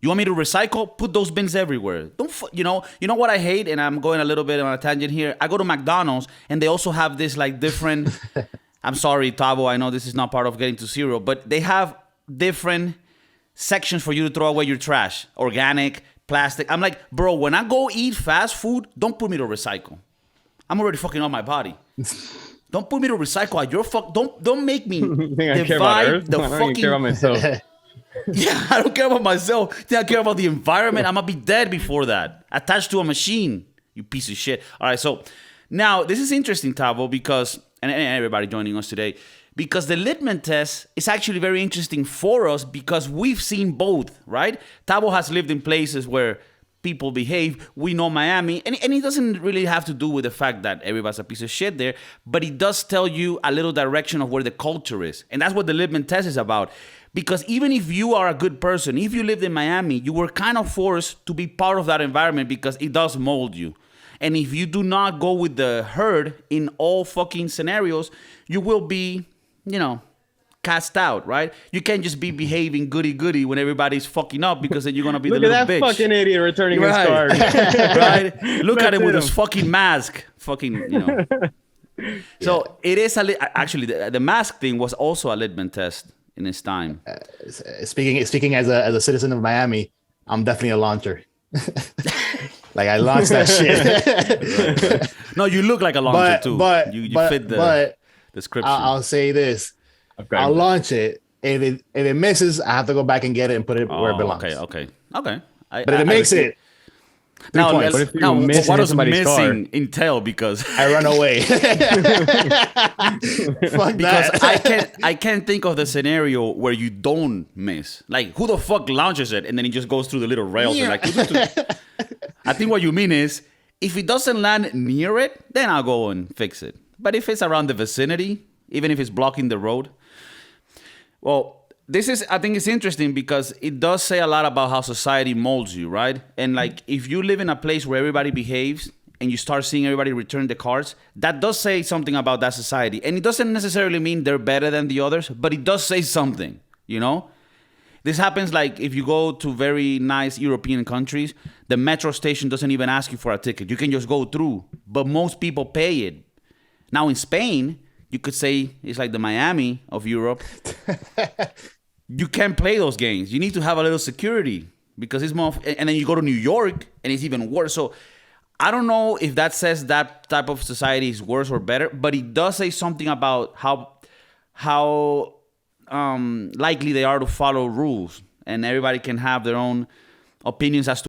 You want me to recycle? Put those bins everywhere. Don't you know what I hate? And I'm going a little bit on a tangent here. I go to McDonald's and they also have this like different. I'm sorry, Tavo. I know this is not part of getting to zero, but they have different sections for you to throw away your trash, organic, plastic. I'm like, bro, when I go eat fast food, don't put me to recycle. I'm already fucking up my body. Don't put me to recycle. Don't make me divide the fucking. I don't care about myself. Yeah, I don't care about myself. I care about the environment. I'm gonna be dead before that. Attached to a machine. You piece of shit. All right, so now this is interesting, Tavo, because and everybody joining us today, because the Litmus test is actually very interesting for us because we've seen both, right? Tavo has lived in places where people behave. We know Miami, and it doesn't really have to do with the fact that everybody's a piece of shit there, but it does tell you a little direction of where the culture is. And that's what the Litmus test is about. Because even if you are a good person, if you lived in Miami, you were kind of forced to be part of that environment because it does mold you. And if you do not go with the herd in all fucking scenarios, you will be, cast out, right? You can't just be behaving goody-goody when everybody's fucking up because then you're going to be the little bitch. Look at that fucking idiot returning his card. Right? Look at him with his fucking mask. Fucking, So it is actually, the mask thing was also a Litmus test in its time. Speaking as a citizen of Miami, I'm definitely a launcher. Like I launched that shit. No, you look like a launcher too. You fit the description. I'll say this: I'll launch it. If it misses, I have to go back and get it and put it where it belongs. Okay. But if it makes it. Now, what does missing entail? Because I run away. Because I can't think of the scenario where you don't miss. Like, who the fuck launches it and then he just goes through the little rails? Yeah. I think what you mean is, if it doesn't land near it, then I'll go and fix it. But if it's around the vicinity, even if it's blocking the road, well, I think it's interesting because it does say a lot about how society molds you, right? And like, if you live in a place where everybody behaves and you start seeing everybody return the cards, that does say something about that society. And it doesn't necessarily mean they're better than the others, but it does say something, This happens like if you go to very nice European countries, the metro station doesn't even ask you for a ticket. You can just go through, but most people pay it. Now in Spain, you could say it's like the Miami of Europe. You can't play those games. You need to have a little security because it's more. And then you go to New York and it's even worse. So I don't know if that says that type of society is worse or better, but it does say something about how likely they are to follow rules, and everybody can have their own opinions as to